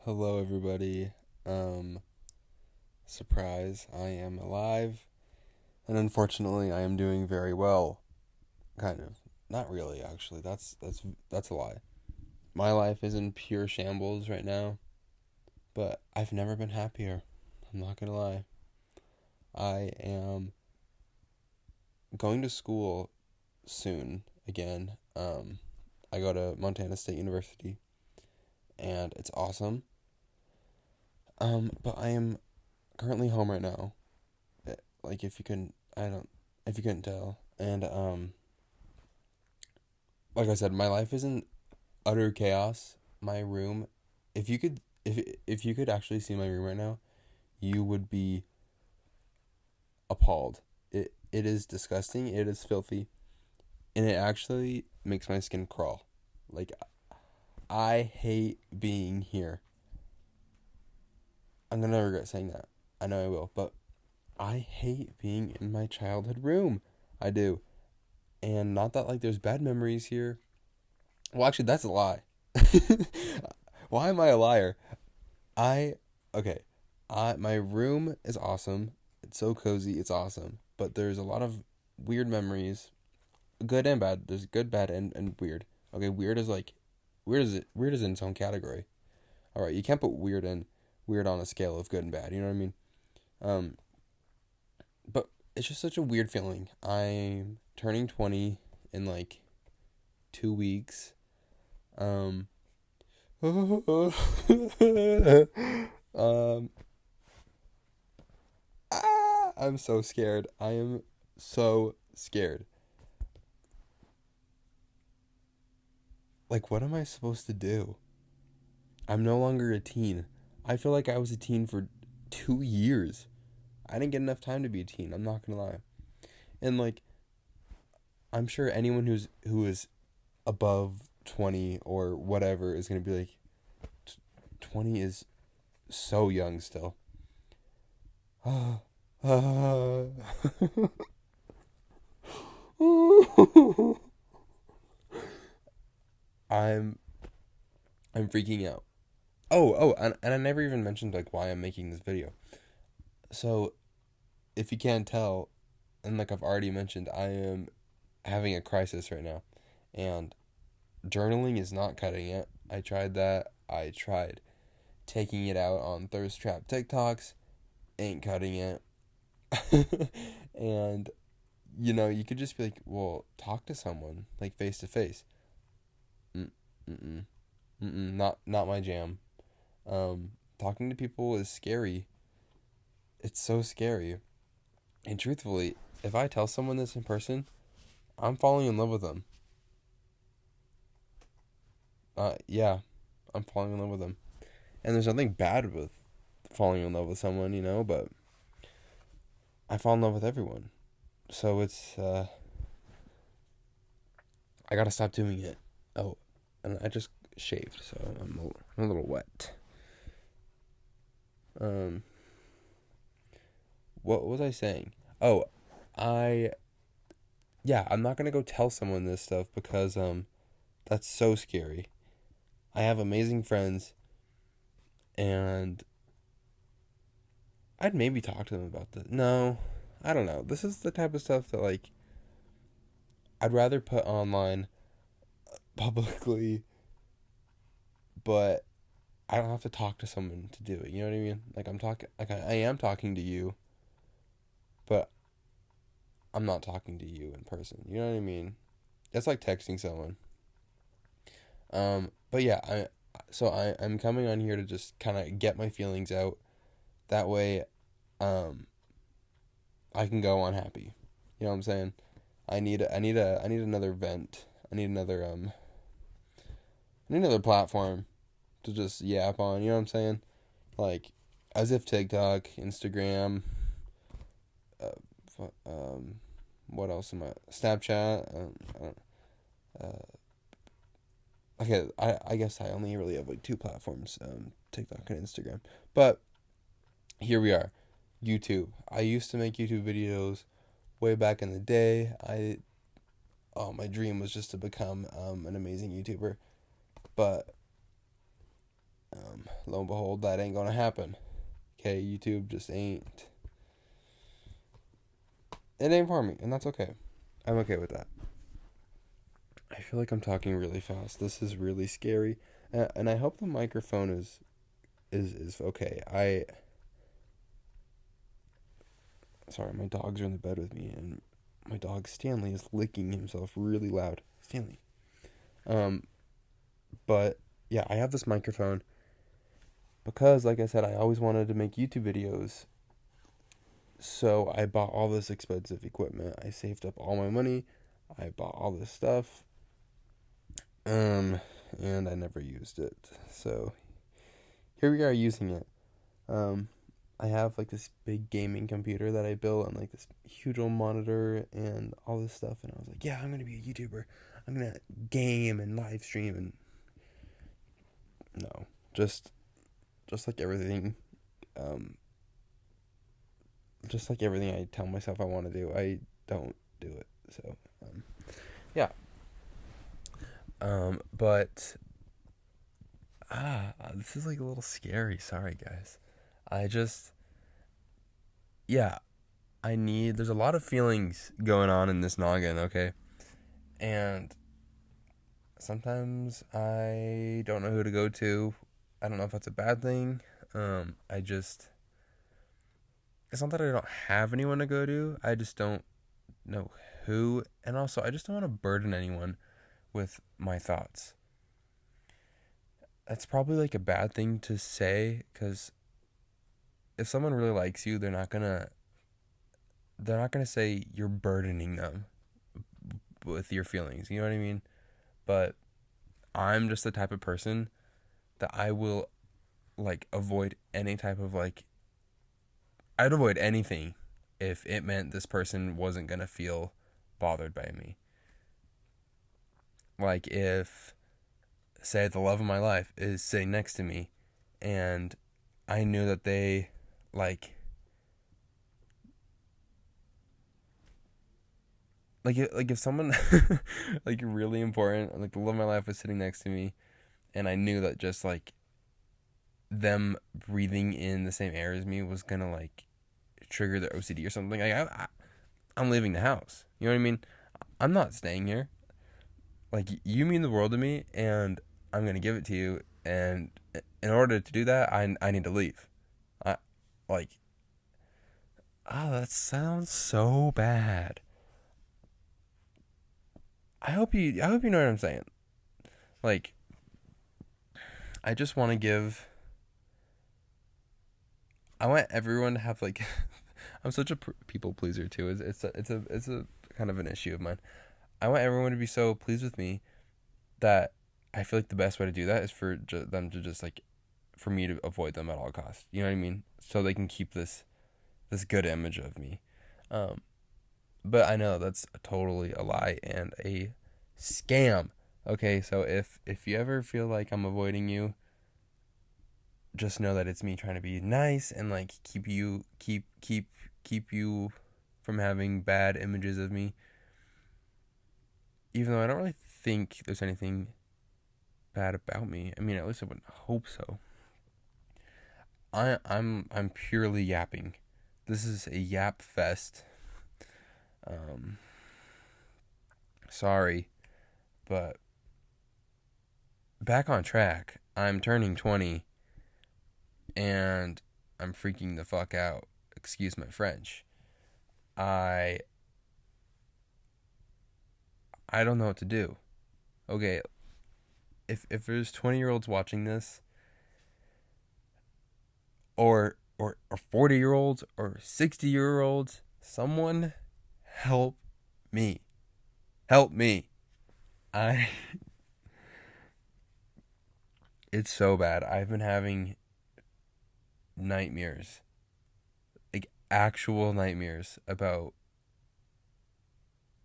Hello, everybody. Um, Surprise, I am alive, and unfortunately, I am doing very well. Kind of. Not really, actually. That's a lie. My life is in pure shambles right now, but I've never been happier. I'm not gonna lie. I am going to school soon again. I go to Montana State University, and it's awesome. But I am currently home right now. Like if you can, I don't, if you couldn't tell, and like I said, my life is in utter chaos. My room, if you could actually see my room right now, you would be appalled. It is disgusting. It is filthy, and it actually makes my skin crawl. Like I hate being here. I'm gonna regret saying that. I know I will, but I hate being in my childhood room. I do. And not that like there's bad memories here. Well, actually, that's a lie. Why am I a liar? I okay. I my room is awesome. It's so cozy. It's awesome. But there's a lot of weird memories, good and bad. There's good, bad, and weird. Okay, weird is in its own category. All right, you can't put weird on a scale of good and bad. You know what I mean? Um, but it's just such a weird feeling. I'm turning 20 in like 2 weeks. Um, um, I'm so scared. I am so scared. Like, what am I supposed to do? I'm no longer a teen. I feel like I was a teen for 2 years. I didn't get enough time to be a teen. I'm not gonna lie. And like, I'm sure anyone who is above 20 or whatever is gonna be like, 20 is so young still. I'm I'm freaking out. And I never even mentioned like why I'm making this video. So, if you can't tell, and like I've already mentioned, I am having a crisis right now. And journaling is not cutting it. I tried that. I tried taking it out on thirst trap TikToks. Ain't cutting it. And you could just be like, well, talk to someone like face to face. Mm-mm. Mm-mm. Not my jam. Talking to people is scary. It's so scary. And truthfully, if I tell someone this in person, I'm falling in love with them. Yeah, I'm falling in love with them. And there's nothing bad with falling in love with someone, but I fall in love with everyone. So I gotta stop doing it. Oh, and I just shaved, so I'm a little wet. Um, what was I saying? Oh, I, yeah, I'm not gonna go tell someone this stuff because, that's so scary. I have amazing friends, and I'd maybe talk to them about this. No, I don't know. This is the type of stuff that, like, I'd rather put online publicly, but I don't have to talk to someone to do it. You know what I mean? Like, I am talking to you, but I'm not talking to you in person. You know what I mean? It's like texting someone. But yeah, I'm coming on here to just kind of get my feelings out. That way, um, I can go on happy. You know what I'm saying? I need another vent. I need another platform to just yap on. You know what I'm saying? Like, as if TikTok, Instagram, what else am I? Snapchat. Okay, I guess I only really have like two platforms, TikTok and Instagram. But here we are, YouTube. I used to make YouTube videos way back in the day. My dream was just to become an amazing YouTuber. But lo and behold, that ain't gonna happen. Okay, YouTube just ain't. It ain't for me, and that's okay. I'm okay with that. I feel like I'm talking really fast. This is really scary, and I hope the microphone is okay. Sorry, my dogs are in the bed with me, and my dog Stanley is licking himself really loud. Stanley. Um, but yeah, I have this microphone because, like I said, I always wanted to make YouTube videos. So I bought all this expensive equipment. I saved up all my money. I bought all this stuff. And I never used it. So here we are using it. I have like this big gaming computer that I built and like this huge old monitor and all this stuff. And I was like, yeah, I'm gonna be a YouTuber. I'm gonna game and live stream and no, just like everything, um, just like everything I tell myself I want to do, I don't do it. So, yeah. But this is like a little scary. Sorry, guys. I just, yeah, there's a lot of feelings going on in this noggin, okay? And sometimes I don't know who to go to. I don't know if that's a bad thing. It's not that I don't have anyone to go to. I just don't know who. And also, I just don't want to burden anyone with my thoughts. That's probably like a bad thing to say because if someone really likes you, they're not gonna say you're burdening them with your feelings. You know what I mean? But I'm just the type of person that I will like avoid any type of like I'd avoid anything if it meant this person wasn't gonna feel bothered by me. Like if say the love of my life is sitting next to me and I knew that they like like if someone like really important like the love of my life was sitting next to me and I knew that just like them breathing in the same air as me was gonna like trigger their OCD or something. I'm leaving the house. You know what I mean? I'm not staying here. Like you mean the world to me, and I'm gonna give it to you. And in order to do that, I need to leave. I like. Oh, that sounds so bad. I hope you know what I'm saying. Like, I just want to give. I want everyone to have like. I'm such a people pleaser too. It's a kind of an issue of mine. I want everyone to be so pleased with me that I feel like the best way to do that is for them to just like, for me to avoid them at all costs. You know what I mean? So they can keep this good image of me. Um, but I know that's totally a lie and a scam. Okay, so if you ever feel like I'm avoiding you, just know that it's me trying to be nice and like keep you from having bad images of me. Even though I don't really think there's anything bad about me. I mean, at least I would hope so. I'm purely yapping. This is a yap fest. Um, Sorry, but back on track. I'm turning 20 and I'm freaking the fuck out. Excuse my French. I I don't know what to do. Okay, if there's 20-year-olds watching this or 40-year-olds or 60-year-olds, someone help me. Help me. I It's so bad. I've been having nightmares. Like actual nightmares about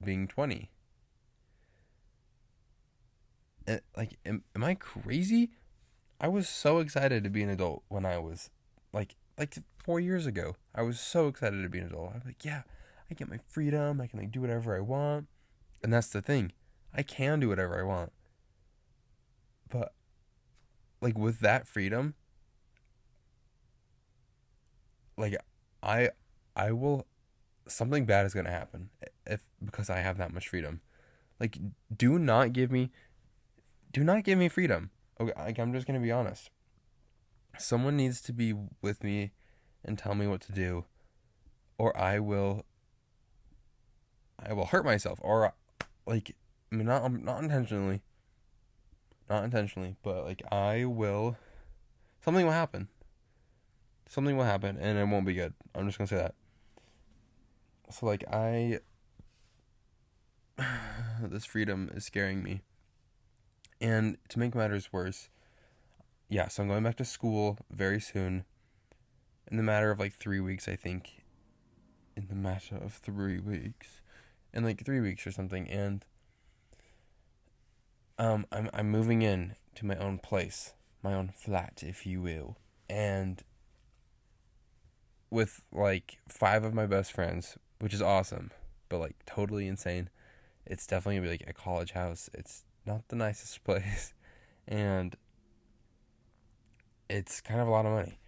being 20. And, like am I crazy? I was so excited to be an adult when I was like 4 years ago. I was so excited to be an adult. I was like, yeah, I get my freedom. I can like do whatever I want. And that's the thing. I can do whatever I want. But like with that freedom, like I I will something bad is gonna happen if because I have that much freedom. Like do not give me do not give me freedom. Okay, like, I'm just gonna be honest. Someone needs to be with me and tell me what to do, or I will hurt myself, or like I mean not intentionally, not intentionally, but like I will something will happen. Something will happen, and it won't be good. I'm just gonna say that. So like this freedom is scaring me, and to make matters worse, yeah. So I'm going back to school very soon, in the matter of like 3 weeks, I think. In the matter of 3 weeks, in like 3 weeks or something, and I'm moving in to my own place, my own flat, if you will, and with like five of my best friends, which is awesome, but like totally insane. It's definitely gonna be like a college house. It's not the nicest place, and it's kind of a lot of money.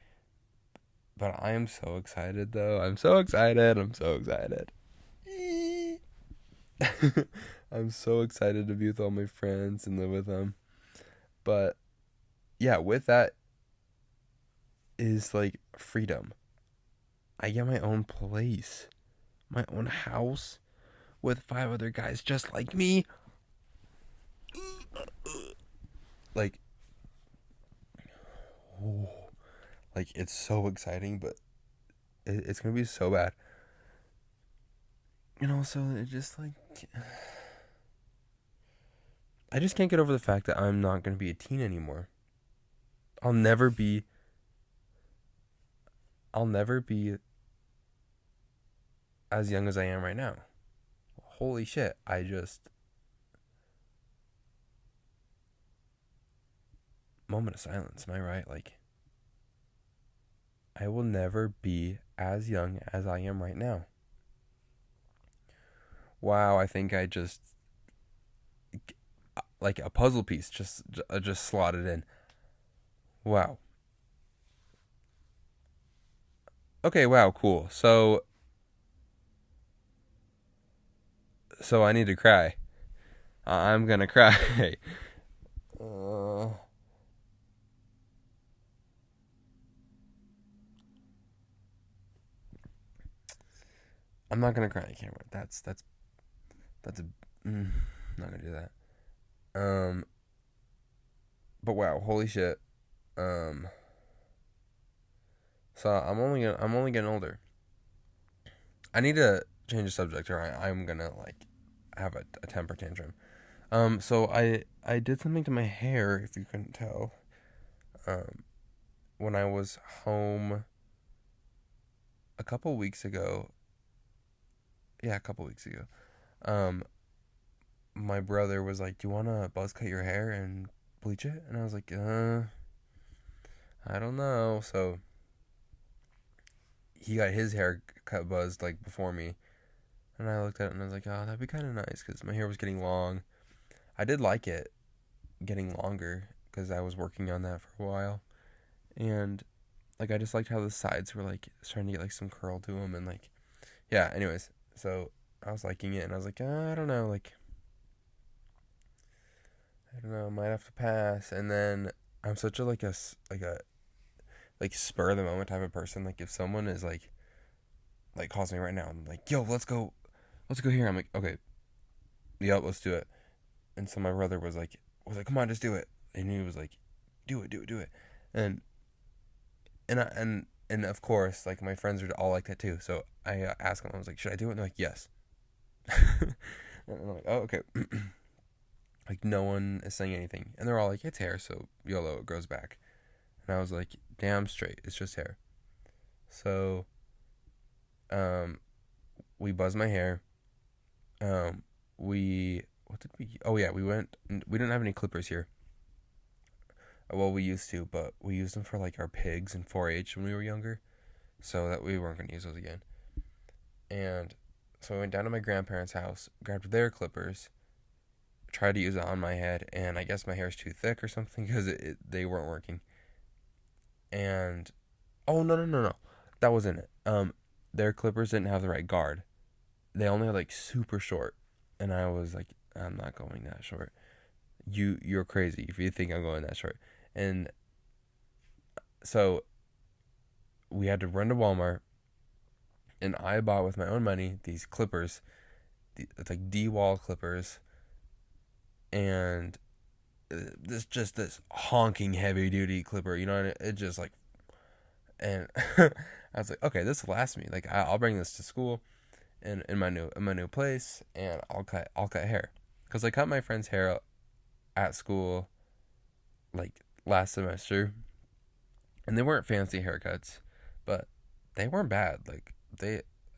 But I am so excited, though. I'm so excited. I'm so excited. I'm so excited to be with all my friends and live with them. But yeah, with that is like freedom. I get my own place, my own house with five other guys just like me. Like, oh, like it's so exciting, but it's gonna be so bad. And also, it just like I just can't get over the fact that I'm not gonna be a teen anymore. I'll never be. I'll never be as young as I am right now. Holy shit! I just moment of silence. Am I right? Like I will never be as young as I am right now. Wow! I think I just like a puzzle piece just slotted in. Wow. Okay. Wow. Cool. So I need to cry. I'm gonna cry. uh, I'm not gonna cry on camera. That's a. I'm not gonna do that. Um. But wow. Holy shit. Um. So I'm only getting older. I need to change the subject, or I'm gonna like have a temper tantrum. So I did something to my hair, if you couldn't tell. Um, when I was home a couple weeks ago. Yeah, a couple weeks ago. Um, my brother was like, "Do you wanna buzz cut your hair and bleach it?" And I was like, I don't know." So he got his hair cut buzzed like before me, and I looked at it and I was like, "Oh, that'd be kind of nice," because my hair was getting long. I did like it getting longer because I was working on that for a while, and like I just liked how the sides were like starting to get like some curl to them, and like yeah. Anyways, so I was liking it, and I was like, I don't know, like I don't know, might have to pass. And then I'm such a like a like spur of the moment type of person. Like if someone is like calls me right now and like, yo, let's go here. I'm like, okay, yep, let's do it. And so my brother was like, come on, just do it. And he was like, do it. And and of course, like my friends are all like that too. So I asked them, I was like, should I do it? And they're like, yes. And I'm like, oh, okay. Like no one is saying anything, and they're all like, it's hair, so YOLO, it grows back. And I was like, damn straight, it's just hair. So um, we buzzed my hair. We what did we? Oh yeah, we went. We didn't have any clippers here. Well, we used to, but we used them for like our pigs and 4-H when we were younger, so that we weren't gonna use those again. And so I went down to my grandparents' house, grabbed their clippers, tried to use it on my head, and I guess my hair's too thick or something because they weren't working. And oh no, that wasn't it. Their clippers didn't have the right guard. They only had like super short, and I was like, I'm not going that short. You're crazy if you think I'm going that short. And so we had to run to Walmart, and I bought with my own money these clippers. It's like D-wall clippers, and this honking heavy duty clipper, you know, and it just like, and I was like, okay, this will last me. Like I'll bring this to school, and in my new place, and I'll cut hair, because I cut my friend's hair at school, like last semester, and they weren't fancy haircuts, but they weren't bad. Like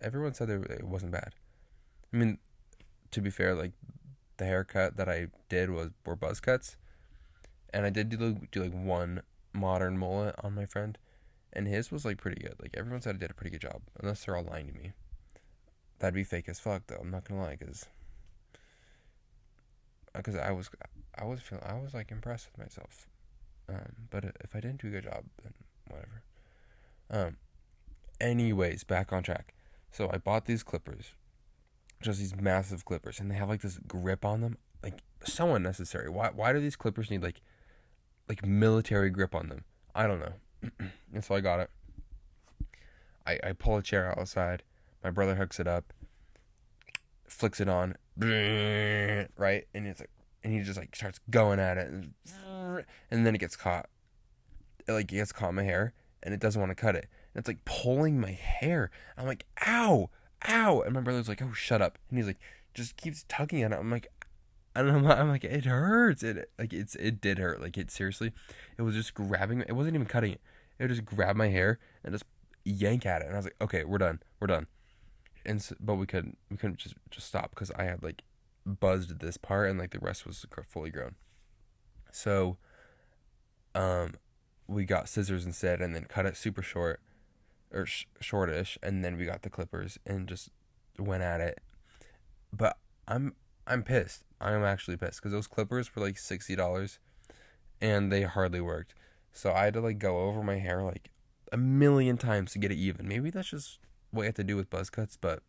everyone said it wasn't bad. I mean, to be fair, like the haircut that I did were buzz cuts, and I did do like one modern mullet on my friend, and his was like pretty good. Like everyone said I did a pretty good job, unless they're all lying to me. That'd be fake as fuck though. I'm not gonna lie, because I was like impressed with myself. But if I didn't do a good job, then whatever. Um, Anyways, back on track. So I bought these clippers, just these massive clippers, and they have like this grip on them, like so unnecessary. Why do these clippers need like military grip on them? I don't know. And so I got it. I pull a chair outside. My brother hooks it up, flicks it on, right, and he just like starts going at it, and then it gets caught. It gets caught in my hair, and it doesn't want to cut it. And it's like pulling my hair. I'm like, ow, ow, and my brother's like, oh, shut up, and he's like, just keeps tugging at it. I'm like, and I'm like, it hurts. It did hurt. Like it seriously, it was just grabbing. It wasn't even cutting it. It would just grab my hair and just yank at it. And I was like, okay, we're done. And so, but we couldn't just stop, because I had like buzzed this part, and like the rest was fully grown. So um we got scissors instead, and then cut it super short, or shortish, and then we got the clippers and just went at it. But I'm pissed. I'm actually pissed, because those clippers were like $60, and they hardly worked. So I had to like go over my hair like a million times to get it even. Maybe that's just what you have to do with buzz cuts, but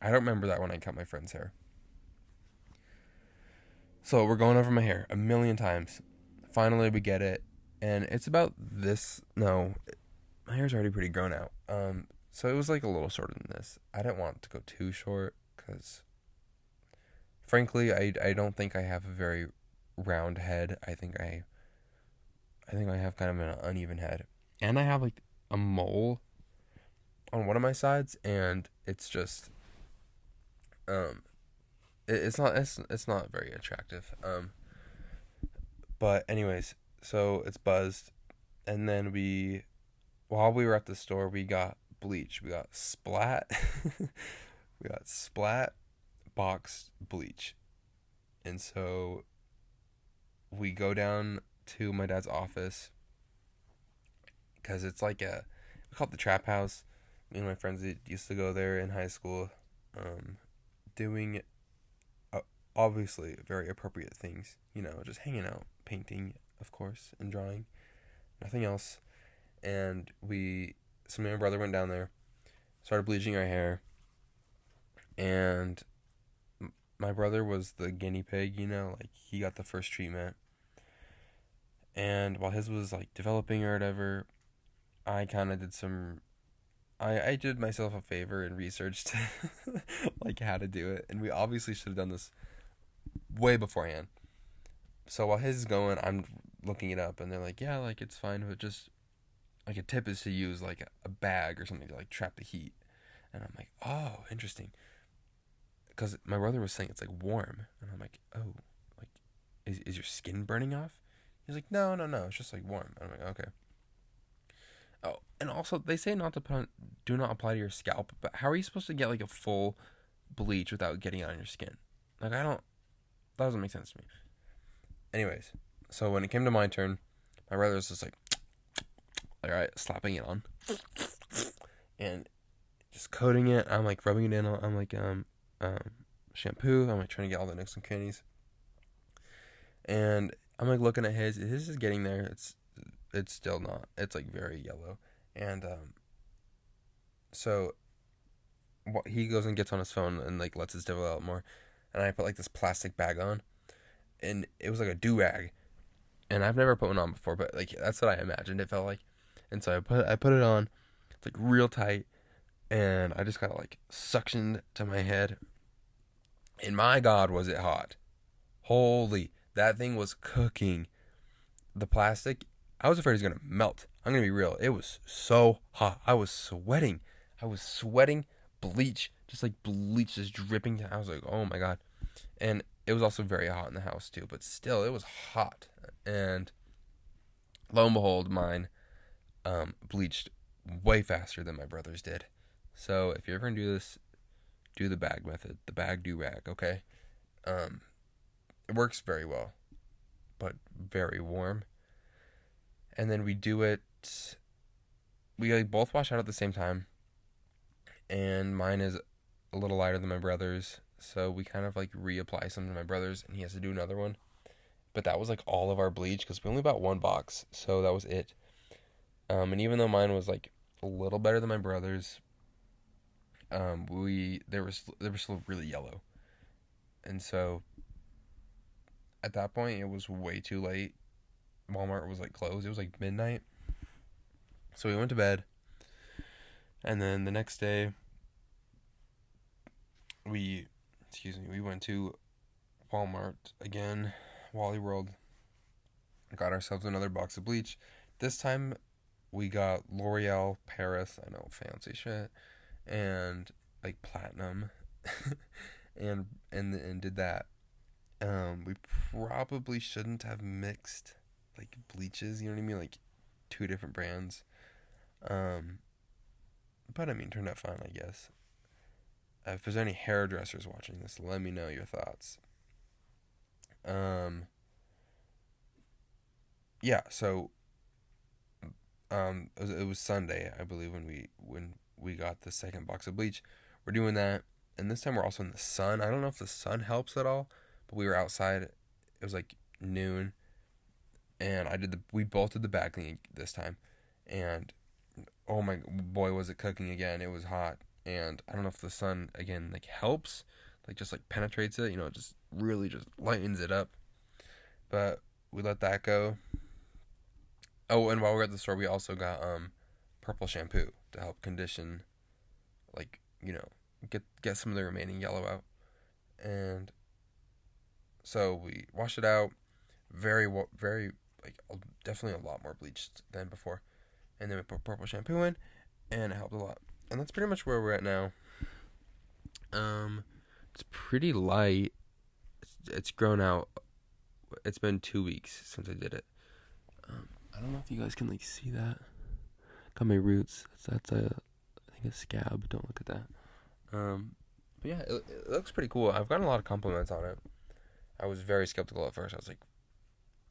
I don't remember that when I cut my friend's hair. So we're going over my hair a million times. Finally, we get it, and it's about this. No, my hair's already pretty grown out. So it was like a little shorter than this. I didn't want it to go too short, because, frankly, I don't think I have a very round head. I think I have kind of an uneven head, and I have like a mole on one of my sides, and it's just it's not very attractive. But anyways, so it's buzzed, and then while we were at the store, we got bleach. We got splat. We got splat box bleach, and so we go down to my dad's office, because it's like we call it the trap house. Me and my friends used to go there in high school, doing obviously very appropriate things, just hanging out, painting, of course, and drawing, nothing else. And so me and my brother went down there, started bleaching our hair, and my brother was the guinea pig, like he got the first treatment. And while his was like developing or whatever, I kind of did I did myself a favor and researched like how to do it, and we obviously should have done this way beforehand. So while his is going, I'm looking it up, and they're like, yeah, like it's fine, but just like a tip is to use like a bag or something to like trap the heat. And I'm like, oh, interesting, because my brother was saying it's like warm, and I'm like, oh, like is your skin burning off? He's like, no, it's just like warm. And I'm like, okay. Oh, and also they say do not apply to your scalp, but how are you supposed to get like a full bleach without getting it on your skin? Like that doesn't make sense to me. Anyways, so when it came to my turn, my brother was just like, all right, slapping it on, and just coating it. I'm like rubbing it in. I'm like shampoo. I'm like trying to get all the nooks and crannies, and I'm like looking at his. His is getting there. It's still not. It's like very yellow, and So he goes and gets on his phone and like lets his devil out more, and I put like this plastic bag on, and it was like a do rag, and I've never put one on before, but like that's what I imagined it felt like, and so I put it on, it's like real tight, and I just got like suctioned to my head, and my God, was it hot! Holy, that thing was cooking. The plastic, I was afraid it was gonna melt. I'm gonna be real. It was so hot. I was sweating. I was sweating. Bleach, just like bleach, just dripping down. I was like, oh my God. And it was also very hot in the house too. But still, it was hot. And lo and behold, mine bleached way faster than my brother's did. So if you're ever gonna do this, do the bag method, the bag do rag. Okay. Um, it works very well, but very warm. And then we do it. We like both wash out at the same time, and mine is a little lighter than my brother's. So we kind of like reapply some to my brother's, and he has to do another one. But that was like all of our bleach because we only bought one box, so that was it. And even though mine was like a little better than my brother's, we they were still really yellow, and so at that point it was way too late. Walmart was like closed. It was like midnight, so we went to bed, and then the next day we, we went to Walmart again, Wally World. Got ourselves another box of bleach. This time we got L'Oreal Paris. I know, fancy shit, and like platinum, and did that. We probably shouldn't have mixed like bleaches. You know what I mean? Like two different brands. Um, but I mean, turned out fine, I guess. If there's any hairdressers watching this, let me know your thoughts. Um, yeah. So it was Sunday, I believe, when we got the second box of bleach. We're doing that, and this time we're also in the sun. I don't know if the sun helps at all, but we were outside. It was like noon, and we both did the back thing this time, and oh my boy, was it cooking again. It was hot, and I don't know if the sun again like helps, like just like penetrates it, just really just lightens it up. But we let that go. Oh, and while we were at the store, we also got purple shampoo to help condition, like get some of the remaining yellow out. And so we washed it out, very like definitely a lot more bleached than before. And then we put purple shampoo in, and it helped a lot. And that's pretty much where we're at now. Um, it's pretty light. It's grown out. It's been 2 weeks since I did it. I don't know if you guys can like see that. Got my roots. That's a I think a scab. Don't look at that. But yeah, it looks pretty cool. I've gotten a lot of compliments on it. I was very skeptical at first. I was like,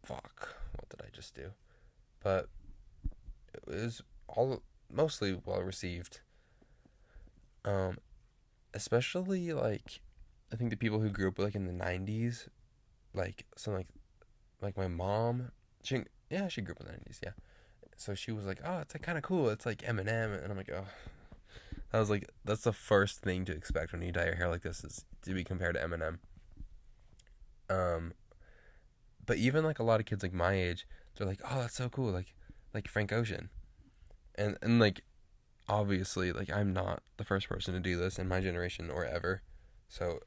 "Fuck, what did I just do?" But it was all mostly well received. Um, Especially like I think the people who grew up like in the '90s, like some like my mom. She grew up in the '90s. Yeah, so she was like, "Oh, it's like kind of cool. It's like Eminem," and I'm like, "Oh." That's the first thing to expect when you dye your hair like this is to be compared to Eminem. Um, but even like a lot of kids like my age, they're like, "Oh, that's so cool," like Frank Ocean, and like obviously like I'm not the first person to do this in my generation or ever, so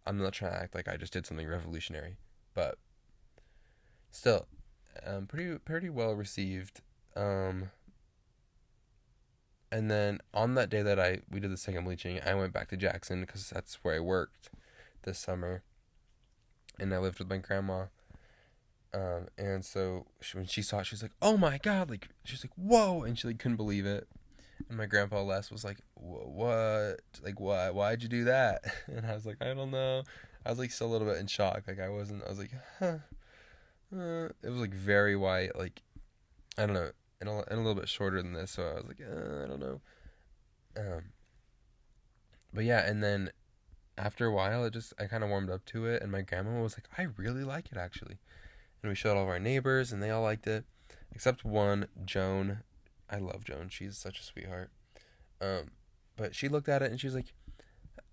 I'm not trying to act like I just did something revolutionary, but still, pretty well received. Um, and then on that day that we did the second bleaching, I went back to Jackson because that's where I worked this summer, and I lived with my grandma. And so when she saw it, she was like, "Oh my God!" Like she's like, "Whoa!" And she like couldn't believe it. And my grandpa Les was like, "What? Like why? Why'd you do that?" And I was like, "I don't know." I was like still a little bit in shock. Like I wasn't. I was like, "Huh." It was like very white. Like I don't know, and a little bit shorter than this. So I was like, I don't know. Um, but yeah, and then after a while, I kind of warmed up to it, and my grandma was like, "I really like it actually." And we showed all of our neighbors, and they all liked it, except one, Joan. I love Joan. She's such a sweetheart. Um, but she looked at it and she was like,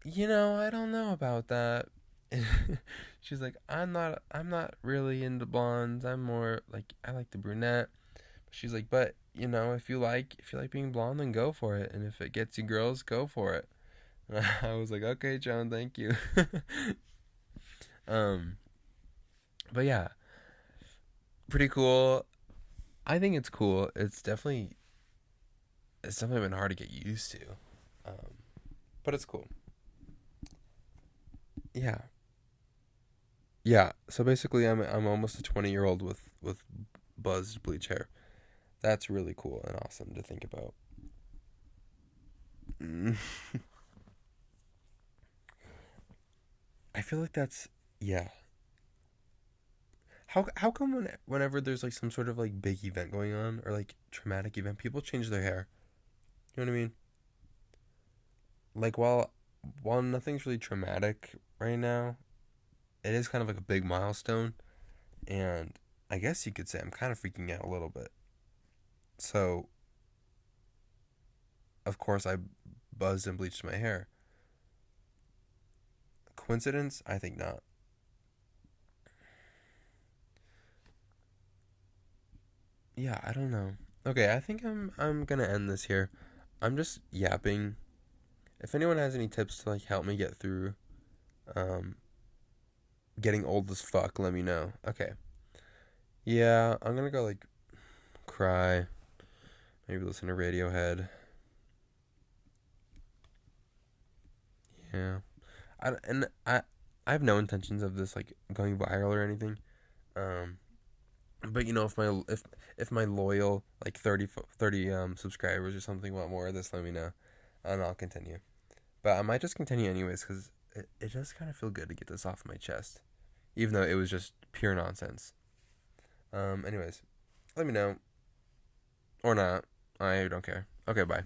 I don't know about that. She's like, I'm not really into blondes. I'm more like, I like the brunette. She's like, but if you like being blonde, then go for it. And if it gets you girls, go for it. And I was like, okay, Joan, thank you. um, but yeah, pretty cool. I think it's cool. It's definitely been hard to get used to. Um, but it's cool. Yeah, yeah. So basically, I'm almost a 20-year-old with buzzed bleach hair. That's really cool and awesome to think about. Mm. I feel like that's yeah. How come whenever there's like some sort of like big event going on or like traumatic event, people change their hair? You know what I mean? Like while nothing's really traumatic right now, it is kind of like a big milestone, and I guess you could say I'm kind of freaking out a little bit. So of course I buzzed and bleached my hair. Coincidence? I think not. Yeah, I don't know. Okay, I think I'm gonna end this here. I'm just yapping. If anyone has any tips to like help me get through um getting old as fuck, let me know. Okay. Yeah, I'm gonna go like cry, maybe listen to Radiohead. Yeah. I have no intentions of this like going viral or anything. Um but if my loyal like 30 subscribers or something want more of this, let me know and I'll continue. But I might just continue anyways cuz it does kind of feel good to get this off my chest even though it was just pure nonsense. Anyways, let me know or not. I don't care. Okay, bye.